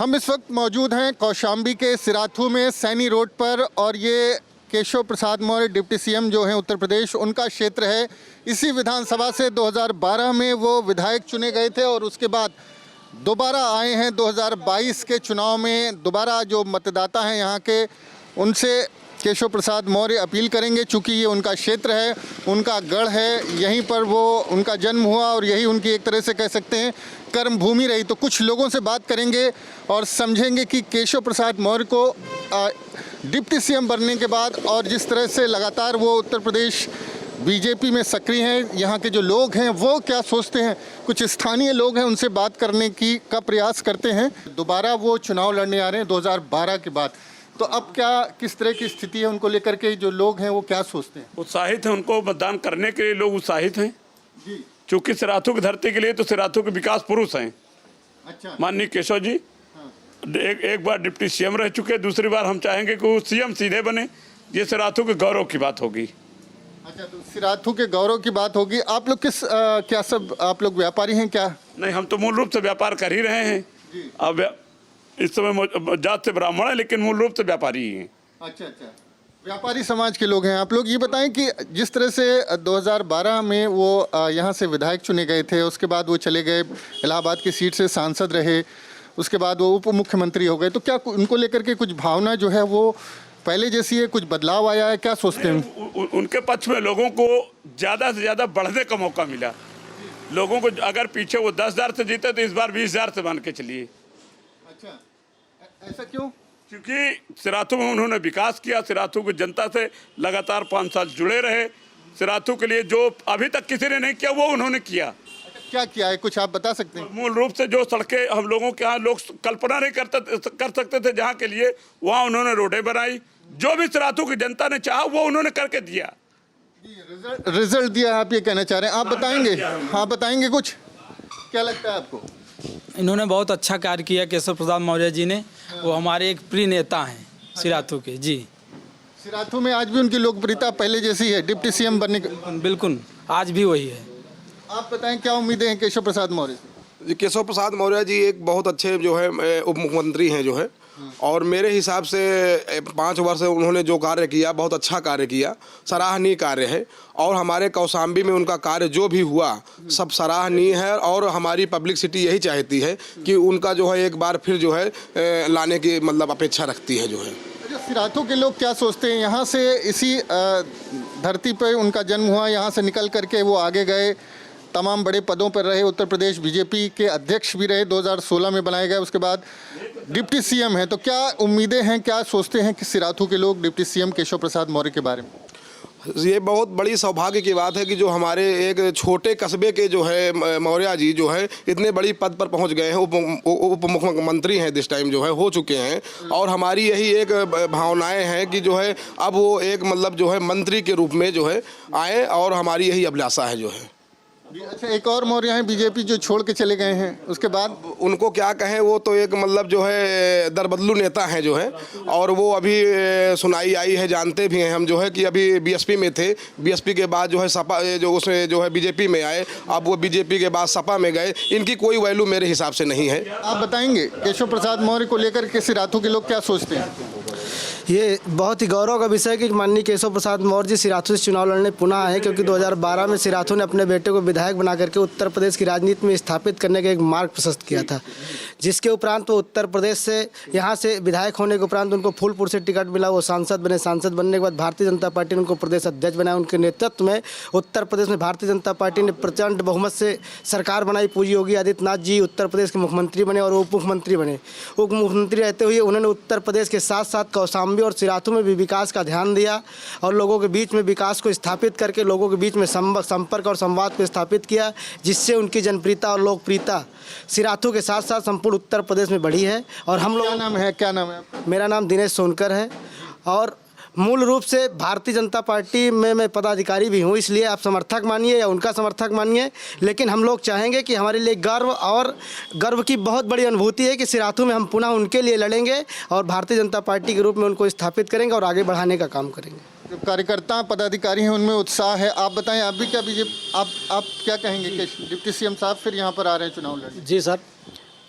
हम इस वक्त मौजूद हैं कौशाम्बी के सिराथू में सैनी रोड पर, और ये केशव प्रसाद मौर्य डिप्टी सीएम जो हैं उत्तर प्रदेश, उनका क्षेत्र है। इसी विधानसभा से 2012 में वो विधायक चुने गए थे और उसके बाद दोबारा आए हैं 2022 के चुनाव में। दोबारा जो मतदाता हैं यहाँ के, उनसे केशव प्रसाद मौर्य अपील करेंगे, चूँकि ये उनका क्षेत्र है, उनका गढ़ है, यहीं पर वो उनका जन्म हुआ और यही उनकी एक तरह से कह सकते हैं कर्म भूमि रही। तो कुछ लोगों से बात करेंगे और समझेंगे कि केशव प्रसाद मौर्य को डिप्टी सीएम बनने के बाद और जिस तरह से लगातार वो उत्तर प्रदेश बीजेपी में सक्रिय हैं, यहाँ के जो लोग हैं वो क्या सोचते हैं। कुछ स्थानीय लोग हैं, उनसे बात करने का प्रयास करते हैं। दोबारा वो चुनाव लड़ने आ रहे हैं 2012 के बाद, तो अब क्या किस तरह की स्थिति है उनको लेकर के, जो लोग हैं वो क्या सोचते हैं? उत्साहित हैं, उनको मतदान करने के लिए लोग उत्साहित हैं जी। क्योंकि सिराथू की धरती के लिए तो सिराथू के विकास पुरुष हैं। अच्छा। माननीय केशव जी एक बार डिप्टी सीएम रह चुके, दूसरी बार हम चाहेंगे कि वो सीएम सीधे बने। ये सिराथू के गौरव की बात होगी। अच्छा, तो सिराथू के गौरव की बात होगी। आप लोग क्या सब आप लोग व्यापारी हैं क्या? नहीं, हम तो मूल रूप से व्यापार कर ही रहे हैं। अब इस समय जात से ब्राह्मण है, लेकिन मूल रूप से व्यापारी ही हैं। अच्छा, व्यापारी समाज के लोग हैं आप लोग। ये बताएं कि जिस तरह से 2012 में वो यहाँ से विधायक चुने गए थे, उसके बाद वो चले गए इलाहाबाद की सीट से सांसद रहे, उसके बाद वो उप मुख्यमंत्री हो गए, तो क्या उनको लेकर के कुछ भावना जो है वो पहले जैसी है, कुछ बदलाव आया है, क्या सोचते हैं? उनके पक्ष में लोगों को ज़्यादा से ज़्यादा बढ़ने का मौका मिला। लोगों को अगर पीछे वो 10,000 से जीते तो इस बार 20,000 से मान के चलिए। अच्छा, ऐसा क्यों? क्योंकि सिराथू में उन्होंने विकास किया, सिराथू की जनता से लगातार 5 साल जुड़े रहे। सिराथू के लिए जो अभी तक किसी ने नहीं किया वो उन्होंने किया। क्या किया है, कुछ आप बता सकते हैं? मूल रूप से जो सड़कें हम लोगों के यहाँ लोग कल्पना नहीं कर सकते थे, जहाँ के लिए वहाँ उन्होंने रोडें बनाई। जो भी सिराथू की जनता ने चाहा वो उन्होंने करके दिया। रिजल्ट दिया, आप ये कहना चाह रहे हैं? आप बताएंगे? हाँ, बताएंगे कुछ, क्या लगता है आपको? इन्होंने बहुत अच्छा कार्य किया केशव प्रसाद मौर्य जी ने। वो हमारे एक प्रिय नेता हैं सिराथू के। जी, सिराथू में आज भी उनकी लोकप्रियता पहले जैसी है डिप्टी सीएम बनने के? बिल्कुल, आज भी वही है। आप बताएं क्या उम्मीदें हैं केशव प्रसाद मौर्य से? जी, केशव प्रसाद मौर्य जी एक बहुत अच्छे जो है उप मुख्यमंत्री हैं जो है, और मेरे हिसाब से 5 वर्ष उन्होंने जो कार्य किया बहुत अच्छा कार्य किया, सराहनीय कार्य है। और हमारे कौशाम्बी में उनका कार्य जो भी हुआ सब सराहनीय है, और हमारी पब्लिसिटी यही चाहती है कि उनका जो है एक बार फिर जो है लाने की मतलब अपेक्षा रखती है जो है। सिराथू के लोग क्या सोचते हैं? यहाँ से इसी धरती पर उनका जन्म हुआ, यहाँ से निकल करके वो आगे गए, तमाम बड़े पदों पर रहे, उत्तर प्रदेश बीजेपी के अध्यक्ष भी रहे, 2016 में बनाए गए, उसके बाद डिप्टी सीएम हैं। तो क्या उम्मीदें हैं, क्या सोचते हैं कि सिराथू के लोग डिप्टी सीएम केशव प्रसाद मौर्य के बारे में? ये बहुत बड़ी सौभाग्य की बात है कि जो हमारे एक छोटे कस्बे के जो है मौर्य जी जो है इतने बड़ी पद पर पहुंच गए हैं, उप मुख्यमंत्री हैं दिस टाइम जो है हो चुके हैं। और हमारी यही एक भावनाएं हैं कि जो है अब वो एक मतलब जो है मंत्री के रूप में जो है आए, और हमारी यही अभिलाषा है जो है। अच्छा, एक और मौर्य हैं बीजेपी जो छोड़ के चले गए हैं, उसके बाद उनको क्या कहें, वो तो एक मतलब जो है दरबदलू नेता हैं जो है, और वो अभी सुनाई आई है, जानते भी हैं हम जो है कि अभी बीएसपी में थे, बीएसपी के बाद जो है सपा जो उसमें जो है बीजेपी में आए, अब वो बीजेपी के बाद सपा में गए। इनकी कोई वैल्यू मेरे हिसाब से नहीं है। आप बताएंगे केशव प्रसाद मौर्य को लेकर के सिराथू के लोग क्या सोचते हैं? ये बहुत ही गौरव का विषय है कि माननीय केशव प्रसाद मौर्य जी सिराथू से चुनाव लड़ने पुनः आए, क्योंकि 2012 में सिराथू ने अपने बेटे को विधायक बना करके उत्तर प्रदेश की राजनीति में स्थापित करने का एक मार्ग प्रशस्त किया था, जिसके उपरांत वो उत्तर प्रदेश से यहाँ से विधायक होने के उपरांत उनको फूलपुर से टिकट मिला, वो सांसद बने। सांसद बनने के बाद भारतीय जनता पार्टी ने उनको प्रदेश अध्यक्ष बनाया। उनके नेतृत्व में उत्तर प्रदेश में भारतीय जनता पार्टी ने प्रचंड बहुमत से सरकार बनाई। पूज्य योगी आदित्यनाथ जी उत्तर प्रदेश के मुख्यमंत्री बने और उप मुख्यमंत्री बने। उप मुख्यमंत्री रहते हुए उन्होंने उत्तर प्रदेश के साथ साथ कौशाम्बी और सिराथू में भी विकास का ध्यान दिया, और लोगों के बीच में विकास को स्थापित करके लोगों के बीच में संपर्क और संवाद को स्थापित किया, जिससे उनकी जनप्रियता और लोकप्रियता सिराथू के साथ साथ संपूर्ण उत्तर प्रदेश में बढ़ी है। और हम लोग क्या नाम है आपका? मेरा नाम दिनेश सोनकर है, और मूल रूप से भारतीय जनता पार्टी में मैं पदाधिकारी भी हूँ, इसलिए आप समर्थक मानिए या उनका समर्थक मानिए, लेकिन हम लोग चाहेंगे कि हमारे लिए गर्व की बहुत बड़ी अनुभूति है कि सिराथू में हम पुनः उनके लिए लड़ेंगे और भारतीय जनता पार्टी के रूप में उनको स्थापित करेंगे और आगे बढ़ाने का काम करेंगे। जो कार्यकर्ता पदाधिकारी हैं उनमें उत्साह है। आप बताएं, आप भी क्या बीजेपी आप क्या कहेंगे कि डिप्टी सीएम साहब फिर यहाँ पर आ रहे हैं चुनाव लड़ने? जी सर,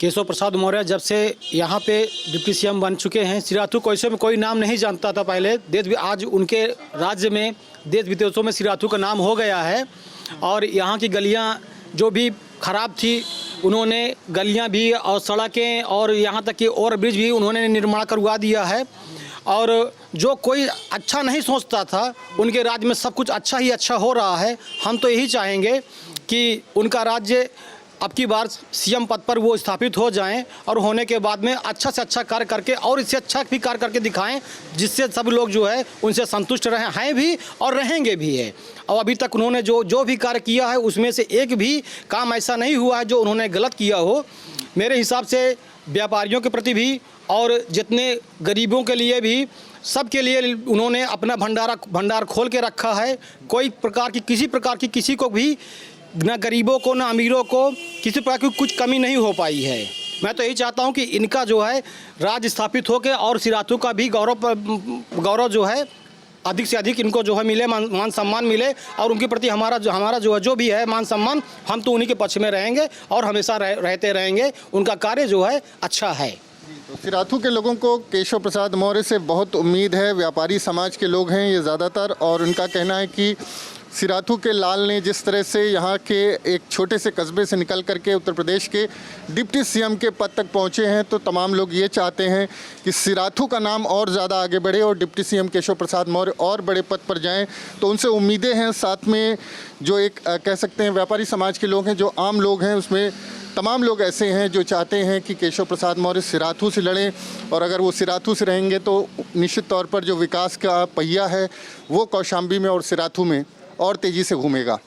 केशव प्रसाद मौर्य जब से यहाँ पे डिप्टी सीएम बन चुके हैं, सिराथू को ऐसे में कोई नाम नहीं जानता था पहले। आज उनके राज्य में देश विदेशों में सिराथू का नाम हो गया है। और यहाँ की गलियाँ जो भी ख़राब थी, उन्होंने गलियाँ भी और सड़कें और यहाँ तक कि ओवर ब्रिज भी उन्होंने निर्माण करवा दिया है। और जो कोई अच्छा नहीं सोचता था, उनके राज्य में सब कुछ अच्छा ही अच्छा हो रहा है। हम तो यही चाहेंगे कि उनका राज्य अब की बार सीएम पद पर वो स्थापित हो जाएं और होने के बाद में अच्छा से अच्छा कार्य करके और इससे अच्छा भी कार्य करके दिखाएं, जिससे सब लोग जो है उनसे संतुष्ट हैं भी और रहेंगे भी है। और अभी तक उन्होंने जो भी कार्य किया है उसमें से एक भी काम ऐसा नहीं हुआ है जो उन्होंने गलत किया हो। मेरे हिसाब से व्यापारियों के प्रति भी और जितने गरीबों के लिए भी, सबके लिए उन्होंने अपना भंडार खोल के रखा है। कोई प्रकार की किसी को भी, न गरीबों को न अमीरों को किसी प्रकार की कुछ कमी नहीं हो पाई है। मैं तो यही चाहता हूं कि इनका जो है राज स्थापित होकर और सिराथू का भी गौरव जो है अधिक से अधिक इनको जो है मिले, मान सम्मान मिले। और उनके प्रति हमारा जो भी है मान सम्मान, हम तो उन्हीं के पक्ष में रहेंगे और हमेशा रहते रहेंगे। उनका कार्य जो है अच्छा है। तो सिराथू के लोगों को केशव प्रसाद मौर्य से बहुत उम्मीद है। व्यापारी समाज के लोग हैं ये ज़्यादातर, और उनका कहना है कि सिराथू के लाल ने जिस तरह से यहाँ के एक छोटे से कस्बे से निकल करके उत्तर प्रदेश के डिप्टी सीएम के पद तक पहुँचे हैं, तो तमाम लोग ये चाहते हैं कि सिराथू का नाम और ज़्यादा आगे बढ़े और डिप्टी सीएम केशव प्रसाद मौर्य और बड़े पद पर जाएं। तो उनसे उम्मीदें हैं। साथ में जो एक कह सकते हैं व्यापारी समाज के लोग हैं, जो आम लोग हैं, उसमें तमाम लोग ऐसे हैं जो चाहते हैं कि केशव प्रसाद मौर्य सिराथू से लड़ें, और अगर वो सिराथू से रहेंगे तो निश्चित तौर पर जो विकास का पहिया है वो कौशाम्बी में और सिराथू में और तेज़ी से घूमेगा।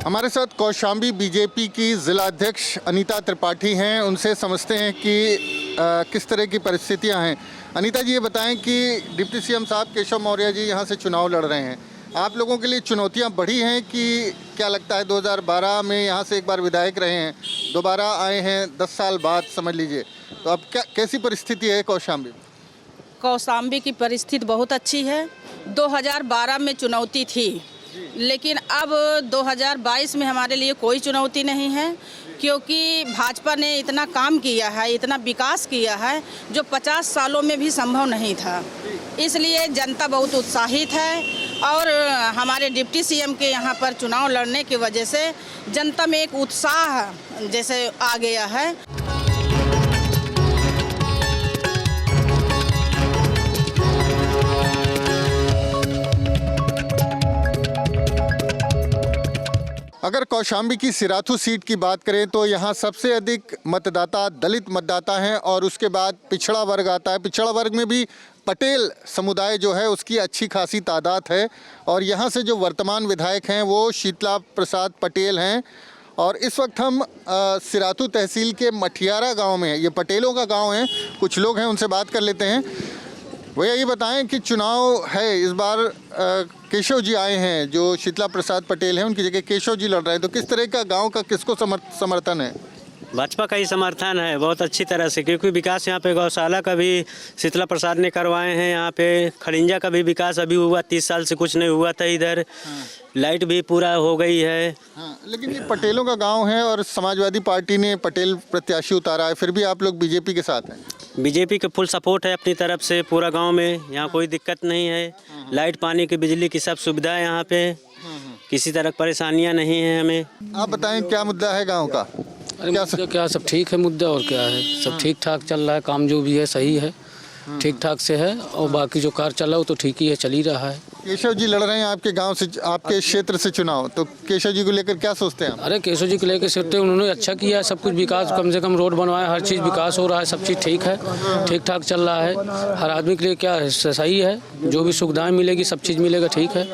हमारे साथ कौशाम्बी बीजेपी की जिला अध्यक्ष अनीता त्रिपाठी हैं। उनसे समझते हैं कि किस तरह की परिस्थितियां हैं। अनीता जी, ये बताएं कि डिप्टी सीएम साहब केशव मौर्य जी यहां से चुनाव लड़ रहे हैं, आप लोगों के लिए चुनौतियां बढ़ी हैं कि क्या लगता है? 2012 में यहां से एक बार विधायक रहे हैं, दोबारा आए हैं 10 साल बाद समझ लीजिए, तो अब कैसी परिस्थिति है कौशाम्बी में? कौशाम्बी की परिस्थिति बहुत अच्छी है। 2012 में चुनौती थी, लेकिन अब 2022 में हमारे लिए कोई चुनौती नहीं है, क्योंकि भाजपा ने इतना काम किया है, इतना विकास किया है जो 50 सालों में भी संभव नहीं था। इसलिए जनता बहुत उत्साहित है और हमारे डिप्टी सीएम के यहाँ पर चुनाव लड़ने की वजह से जनता में एक उत्साह जैसे आ गया है। अगर कौशाम्बी की सिराथू सीट की बात करें तो यहाँ सबसे अधिक मतदाता दलित मतदाता हैं और उसके बाद पिछड़ा वर्ग आता है। पिछड़ा वर्ग में भी पटेल समुदाय जो है उसकी अच्छी खासी तादाद है, और यहाँ से जो वर्तमान विधायक हैं वो शीतला प्रसाद पटेल हैं। और इस वक्त हम सिराथू तहसील के मठियारा गांव में हैं। ये पटेलों का गांव है, कुछ लोग हैं उनसे बात कर लेते हैं। भैया ये बताएं कि चुनाव है इस बार, केशव जी आए हैं, जो शीतला प्रसाद पटेल हैं उनकी जगह केशव जी लड़ रहे हैं, तो किस तरह का गांव का किसको समर्थन है? भाजपा का ही समर्थन है बहुत अच्छी तरह से, क्योंकि विकास यहाँ पे गौशाला का भी शीतला प्रसाद ने करवाए हैं। यहाँ पे खड़िंजा का भी विकास अभी हुआ, 30 साल से कुछ नहीं हुआ था इधर। लाइट भी पूरा हो गई है। हाँ, लेकिन ये पटेलों का गांव है और समाजवादी पार्टी ने पटेल प्रत्याशी उतारा है, फिर भी आप लोग बीजेपी के साथ हैं? बीजेपी के फुल सपोर्ट है अपनी तरफ से पूरा गांव में। यहाँ कोई दिक्कत नहीं है, लाइट पानी की बिजली की सब सुविधा है यहाँ पे, किसी तरह परेशानियाँ नहीं है हमें। आप बताएं क्या मुद्दा है गाँव का? क्या सब ठीक है मुद्दा, और क्या है, सब ठीक ठाक चल रहा है, काम जो भी है सही है, ठीक ठाक से है, और बाकी जो कार्य चल रहा है तो ठीक ही है, चल ही रहा है। केशव जी लड़ रहे हैं आपके गांव से, आपके क्षेत्र से चुनाव, तो केशव जी को लेकर क्या सोचते हैं? अरे केशव जी को लेकर सोचते हैं, उन्होंने अच्छा किया है, सब कुछ विकास, कम से कम रोड बनवाया, हर चीज़ विकास हो रहा है, सब चीज़ ठीक है, ठीक ठाक चल रहा है। हर आदमी के लिए क्या है, सही है, जो भी सुविधाएँ मिलेगी सब चीज़ मिलेगा, ठीक है।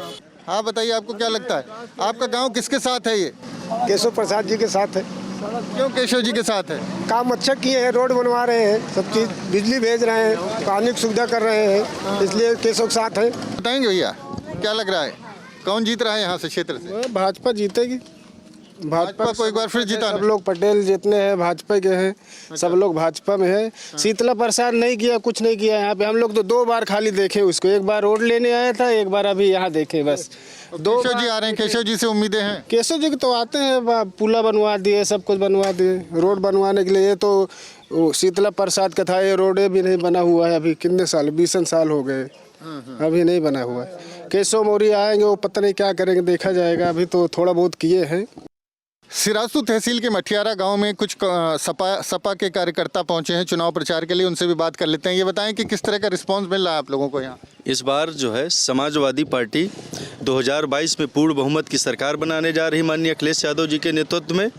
हाँ बताइए, आपको क्या लगता है, आपका गाँव किसके साथ है? ये केशव प्रसाद जी के साथ है। क्यों केशव जी के साथ है? काम अच्छा किए हैं, रोड बनवा रहे हैं, सब चीज़, बिजली भेज रहे हैं, पानी की सुविधा कर रहे हैं, इसलिए केशव के साथ है। बताएंगे भैया क्या लग रहा है, कौन जीत रहा है यहाँ से क्षेत्र से? भाजपा जीतेगी। भाजपा को एक बार फिर जिताना सब लोग पटेल जितने हैं भाजपा के हैं, सब लोग भाजपा में है। शीतला प्रसाद नहीं किया, कुछ नहीं किया यहाँ पे। हम लोग तो 2 बार खाली देखे उसको, एक बार रोड लेने आया था, एक बार अभी यहाँ देखे बस। केशव जी आ रहे हैं, केशव जी से उम्मीदें हैं। केशव जी तो आते हैं, पुला बनवा दिए, सब कुछ बनवा दिए। रोड बनवाने के लिए तो वो शीतला प्रसाद का था, ये रोड भी नहीं बना हुआ है अभी। कितने साल, 20 साल हो गए, अभी नहीं बना हुआ है। केशव मौर्य आएंगे, वो पता नहीं क्या करेंगे, देखा जाएगा। अभी तो थोड़ा बहुत किए हैं। सिराथू तहसील के मठियारा गांव में कुछ सपा के कार्यकर्ता पहुंचे हैं चुनाव प्रचार के लिए, उनसे भी बात कर लेते हैं। ये बताएं कि किस तरह का रिस्पांस मिल रहा है आप लोगों को यहाँ? इस बार जो है समाजवादी पार्टी 2022 में पूर्ण बहुमत की सरकार बनाने जा रही माननीय अखिलेश यादव जी के नेतृत्व में,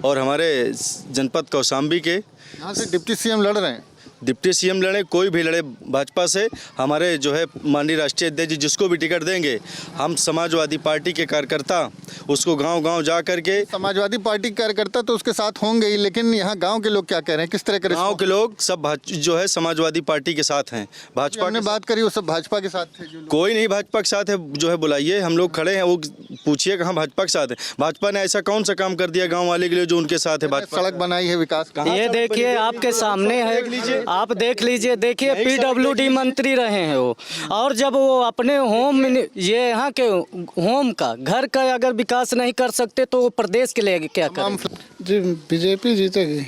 और हमारे जनपद कौशाम्बी के यहाँ से डिप्टी सीएम लड़ रहे हैं। डिप्टी सीएम लड़े, कोई भी लड़े भाजपा से, हमारे जो है माननीय राष्ट्रीय अध्यक्ष जी जिसको भी टिकट देंगे, हम समाजवादी पार्टी के कार्यकर्ता उसको गांव-गांव जा करके। समाजवादी पार्टी के कार्यकर्ता तो उसके साथ होंगे ही, लेकिन यहाँ गांव के लोग क्या कह रहे हैं, किस तरह के? गांव के लोग सब जो है समाजवादी पार्टी के साथ हैं। भाजपा ने बात करी, वो सब भाजपा के साथ थे? कोई नहीं भाजपा के साथ है, जो है बुलाइए, हम लोग खड़े हैं, वो पूछिए कहाँ भाजपा के साथ है। भाजपा ने ऐसा कौन सा काम कर दिया गाँव वाले के लिए जो उनके साथ है? भाजपा सड़क बनाई है, विकास। ये देखिए आपके सामने है, आप देख लीजिए। देखिए PWD मंत्री रहे हैं वो, और जब वो अपने होम ये यहाँ के होम का घर का अगर विकास नहीं कर सकते तो वो प्रदेश के लिए क्या करें? जी बीजेपी जीतेगी।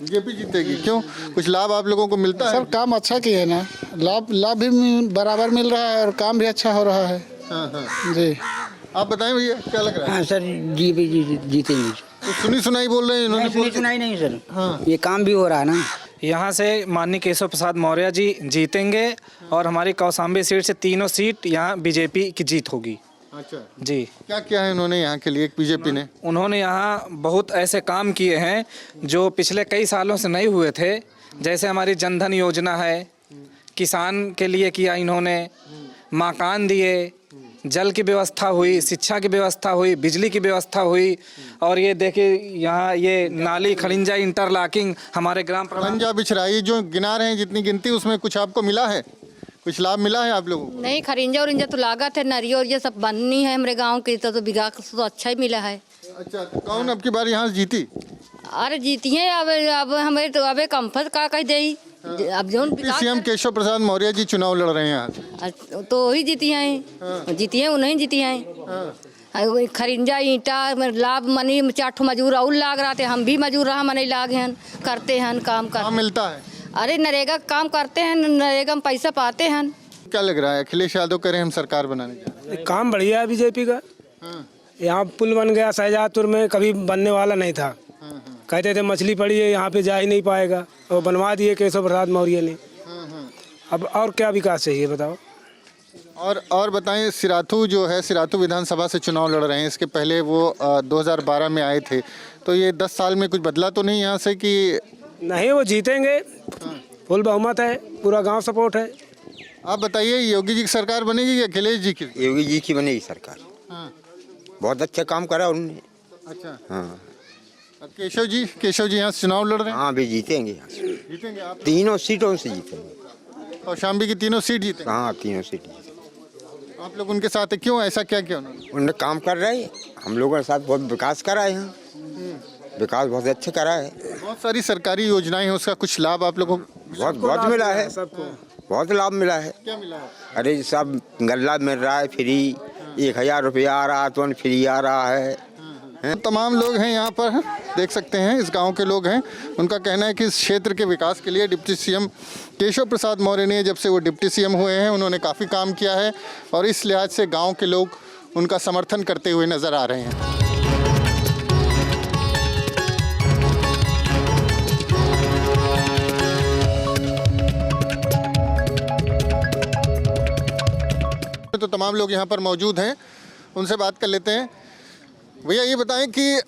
बीजेपी जीतेगी? क्यों, कुछ लाभ आप लोगों को मिलता है? सब काम अच्छा किए ना, लाभ भी बराबर मिल रहा है और काम भी अच्छा हो रहा है। जी आप बताएं भैया, क्या लग रहा है? हाँ सर, जीतेंगे। तो सुनी सुनाई बोल रहे हैं इन्होंने? सुनी सुनाई नहीं सर, ये काम भी हो रहा है ना। यहाँ से माननीय केशव प्रसाद मौर्य जी जीतेंगे, और हमारी कौशाम्बी सीट से तीनों सीट यहाँ बीजेपी की जीत होगी। अच्छा जी। क्या किया है उन्होंने यहाँ के लिए बीजेपी ने? उन्होंने यहाँ बहुत ऐसे काम किए हैं जो पिछले कई सालों से नहीं हुए थे। जैसे हमारी जनधन योजना है, किसान के लिए किया इन्होंने, मकान दिए, जल की व्यवस्था हुई, शिक्षा की व्यवस्था हुई, बिजली की व्यवस्था हुई। और ये देखिए यहाँ ये नाली खड़िंजा इंटरलॉकिंग हमारे ग्राम खड़िंजा बिछराई जो गिना रहे हैं, जितनी गिनती उसमें कुछ आपको मिला है, कुछ लाभ मिला है आप लोगों को? नहीं, खरिंजा और इंजा तो लागत है, नरिया और ये सब बननी है हमारे गांव की, तो विकास तो अच्छा ही मिला है। अच्छा, तो कौन अब की बार यहाँ से जीती? अरे जीती है, अब हमें तो अब कंफर्ट का कह दे। अब जो सीएम केशव प्रसाद मौर्य जी चुनाव लड़ रहे हैं यहाँ, तो वही जीती हैं, जीती हैं, उन्हें जीती हैं। खरिंजा ईंटा लाभ मनी 4 मजूर और लाग रहा थे, हम भी मजूर रहा मनी लाग हैं, करते हैं काम मिलता है। अरे नरेगा काम करते हैं, नरेगा में पैसा पाते हैं। क्या लग रहा है, अखिलेश यादव करें हम सरकार बनाने जा रहे हैं? काम बढ़िया है बीजेपी का। यहाँ पुल बन गया शाहजहाँपुर में, कभी बनने वाला नहीं था। कहते थे मछली पड़ी है यहाँ पे जा ही नहीं पाएगा, और बनवा दिए केशव प्रसाद मौर्य ने। अब और क्या विकास चाहिए बताओ? और बताएं, सिराथू जो है, सिराथू विधानसभा से चुनाव लड़ रहे हैं। इसके पहले वो 2012 में आए थे, तो ये 10 साल में कुछ बदला तो नहीं यहाँ से कि? नहीं, वो जीतेंगे, फुल बहुमत है, पूरा गांव सपोर्ट है। आप बताइए, योगी जी की सरकार बनेगी या अखिलेश जी की? योगी जी की बनेगी सरकार। बहुत अच्छा काम करा उन्होंने। अच्छा, हाँ। केशव जी यहाँ से चुनाव लड़ रहे हैं? हाँ भी जीतेंगे यहाँ से। जीतेंगे आप? तीनों सीटों से जीतेंगे। कौशाम्बी की तीनों सीट जीतेंगे? हाँ, तीनों सीट। आप लोग उनके साथ है, क्यों, ऐसा क्या किया उन्होंने? उन्होंने काम कर रहे हैं, हम लोगों के साथ बहुत विकास करा है यहाँ, विकास बहुत अच्छा करा है। बहुत सारी सरकारी योजनाएं हैं, उसका कुछ लाभ आप लोगों को? बहुत मिला है, बहुत लाभ मिला है। क्या मिला है? अरे सब गल्ला मिल रहा है फ्री, 1000 रुपया आ रहा, तो फ्री आ रहा है। तमाम लोग हैं यहाँ पर, देख सकते हैं, इस गांव के लोग हैं। उनका कहना है कि इस क्षेत्र के विकास के लिए डिप्टी सीएम केशव प्रसाद मौर्य ने, जब से वो डिप्टी सीएम हुए हैं, उन्होंने काफ़ी काम किया है, और इस लिहाज से गांव के लोग उनका समर्थन करते हुए नज़र आ रहे हैं। तो तमाम लोग यहाँ पर मौजूद हैं, उनसे बात कर लेते हैं। भैया ये बताएं कि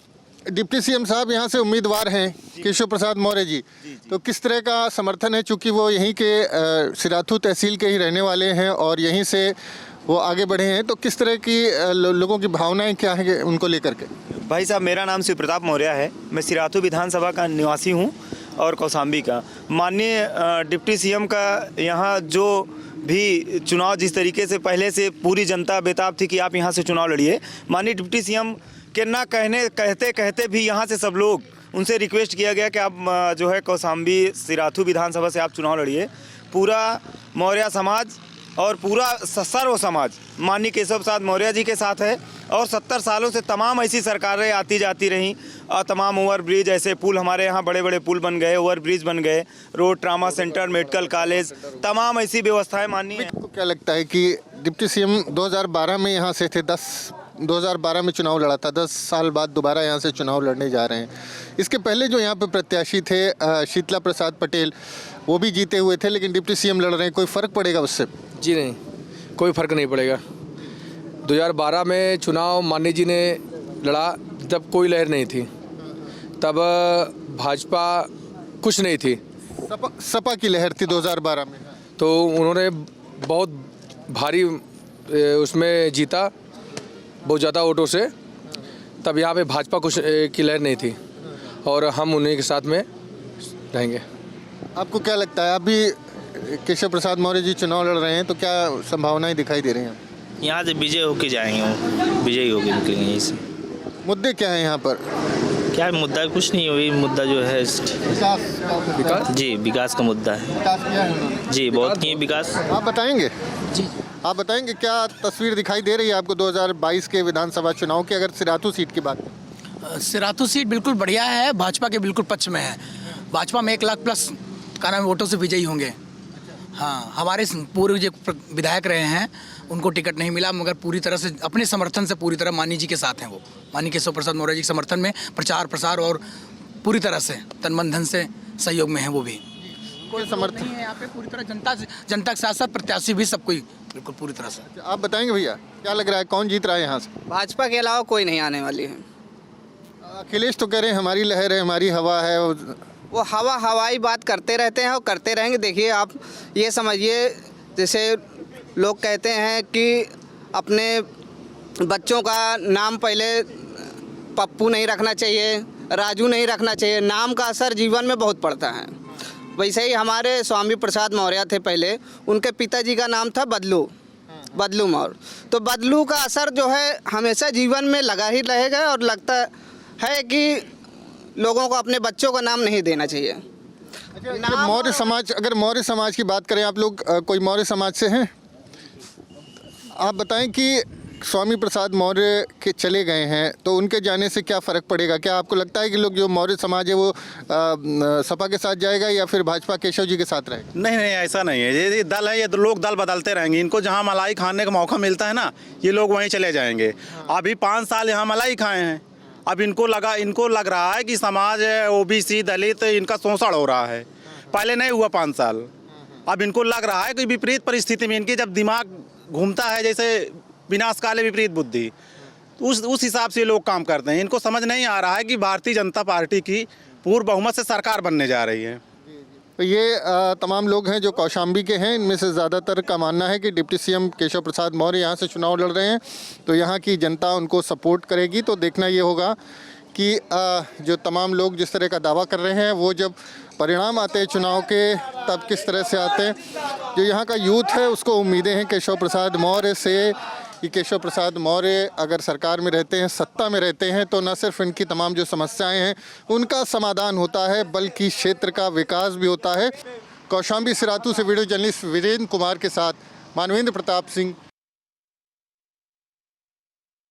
डिप्टी सीएम साहब यहाँ से उम्मीदवार हैं, केशव प्रसाद मौर्य जी, तो किस तरह का समर्थन है? चूँकि वो यहीं के सिराथू तहसील के ही रहने वाले हैं और यहीं से वो आगे बढ़े हैं, तो किस तरह की लोगों की भावनाएं क्या हैं उनको लेकर के? भाई साहब, मेरा नाम शिव प्रताप मौर्य है, मैं सिराथू विधानसभा का निवासी हूँ और कौशाम्बी का। माननीय डिप्टी सीएम का यहाँ जो भी चुनाव, जिस तरीके से पहले से पूरी जनता बेताब थी कि आप यहाँ से चुनाव लड़िए, माननीय डिप्टी सीएम कि ना कहते कहते भी यहाँ से सब लोग उनसे रिक्वेस्ट किया गया कि आप जो है कौशाम्बी सिराथू विधानसभा से आप चुनाव लड़िए। पूरा मौर्य समाज और पूरा सर्व समाज माननीय केशव प्रसाद मौर्य जी के साथ है और 70 सालों से तमाम ऐसी सरकारें आती जाती रहीं और तमाम ओवर ब्रिज, ऐसे पुल हमारे यहाँ बड़े बड़े पुल बन गए, ओवर ब्रिज बन गए, road, trauma centre, medical college, तमाम ऐसी व्यवस्थाएं माननीय हैं। आपको क्या लगता है कि डिप्टी सीएम 2012 में यहाँ से थे, 2012 में चुनाव लड़ा था, 10 साल बाद दोबारा यहाँ से चुनाव लड़ने जा रहे हैं। इसके पहले जो यहाँ पे प्रत्याशी थे शीतला प्रसाद पटेल, वो भी जीते हुए थे, लेकिन डिप्टी सीएम लड़ रहे हैं, कोई फ़र्क पड़ेगा उससे? जी नहीं, कोई फ़र्क नहीं पड़ेगा। 2012 में चुनाव माननीय जी ने लड़ा, तब कोई लहर नहीं थी, तब भाजपा कुछ नहीं थी, सपा की लहर थी 2012 में, तो उन्होंने बहुत भारी उसमें जीता, बहुत ज़्यादा वोटों से। तब यहाँ पे भाजपा कुछ की लहर नहीं थी और हम उन्हीं के साथ में रहेंगे। आपको क्या लगता है, अभी केशव प्रसाद मौर्य जी चुनाव लड़ रहे हैं, तो क्या संभावनाएं दिखाई दे रही हैं? यहाँ से विजय होके जाएंगे, विजयी होके निकलेंगे यहीं से। मुद्दे क्या हैं यहाँ पर? क्या मुद्दा? कुछ नहीं, वही मुद्दा जो है विकास जी, विकास का मुद्दा है। विकास किया है उन्होंने? जी, बहुत किए विकास। आप बताएंगे? जी, आप बताएंगे क्या तस्वीर दिखाई दे रही है आपको 2022 के विधानसभा चुनाव की, अगर सिराथू सीट की बात? सिराथू सीट बिल्कुल बढ़िया है, भाजपा के बिल्कुल पक्ष में है। भाजपा में 1 लाख प्लस का नाम वोटों से विजयी होंगे। हाँ, हमारे पूर्व जो विधायक रहे हैं उनको टिकट नहीं मिला, मगर पूरी तरह से अपने समर्थन से पूरी तरह माननीय जी के साथ हैं। वो माननीय केशव प्रसाद मौर्य जी के समर्थन में प्रचार प्रसार और पूरी तरह से तन मन धन से सहयोग में है। वो भी कोई समर्थन नहीं है यहाँ पे, पूरी तरह जनता के साथ साथ प्रत्याशी भी सब कोई बिल्कुल पूरी तरह से। आप बताएंगे भैया, क्या लग रहा है कौन जीत रहा है यहाँ से? भाजपा के अलावा कोई नहीं आने वाली है। अखिलेश तो कह रहे हैं हमारी लहर है, हमारी हवा है। वो हवाई बात करते रहते हैं और करते रहेंगे। देखिए, आप ये समझिए, जैसे लोग कहते हैं कि अपने बच्चों का नाम पहले पप्पू नहीं रखना चाहिए, राजू नहीं रखना चाहिए। नाम का असर जीवन में बहुत पड़ता है। वैसे ही हमारे स्वामी प्रसाद मौर्य थे पहले, उनके पिताजी का नाम था बदलू मौर्य। तो बदलू का असर जो है हमेशा जीवन में लगा ही रहेगा और लगता है कि लोगों को अपने बच्चों का नाम नहीं देना चाहिए। मौर्य समाज, अगर मौर्य समाज की बात करें, आप लोग कोई मौर्य समाज से हैं? आप बताएं कि स्वामी प्रसाद मौर्य के चले गए हैं तो उनके जाने से क्या फ़र्क पड़ेगा? क्या आपको लगता है कि लोग जो मौर्य समाज है वो सपा के साथ जाएगा या फिर भाजपा केशव जी के साथ रहेगा? नहीं, ऐसा नहीं है। ये दल है, ये लोग दल बदलते रहेंगे। इनको जहाँ मलाई खाने का मौका मिलता है ना, ये लोग वहीं चले जाएंगे। अभी 5 साल यहाँ मलाई खाए हैं, अब इनको लग रहा है कि समाज ओबीसी दलित इनका शोषण हो रहा है। पहले नहीं हुआ 5 साल, अब इनको लग रहा है कि विपरीत परिस्थिति में इनकी जब दिमाग घूमता है, जैसे विनाशकाले विपरीत बुद्धि, उस हिसाब से लोग काम करते हैं। इनको समझ नहीं आ रहा है कि भारतीय जनता पार्टी की पूर्ण बहुमत से सरकार बनने जा रही है। तो ये तमाम लोग हैं जो कौशाम्बी के हैं। इनमें से ज़्यादातर का मानना है कि डिप्टी सीएम केशव प्रसाद मौर्य यहाँ से चुनाव लड़ रहे हैं, तो यहाँ की जनता उनको सपोर्ट करेगी। तो देखना ये होगा कि जो तमाम लोग जिस तरह का दावा कर रहे हैं, वो जब परिणाम आते हैं चुनाव के, तब किस तरह से आते हैं। जो यहाँ का यूथ है उसको उम्मीदें हैं केशव प्रसाद मौर्य से कि केशव प्रसाद मौर्य अगर सरकार में रहते हैं, सत्ता में रहते हैं, तो न सिर्फ इनकी तमाम जो समस्याएं हैं उनका समाधान होता है, बल्कि क्षेत्र का विकास भी होता है। कौशाम्बी सिराथू से वीडियो जर्नलिस्ट वीरेंद्र कुमार के साथ मानवेंद्र प्रताप सिंह,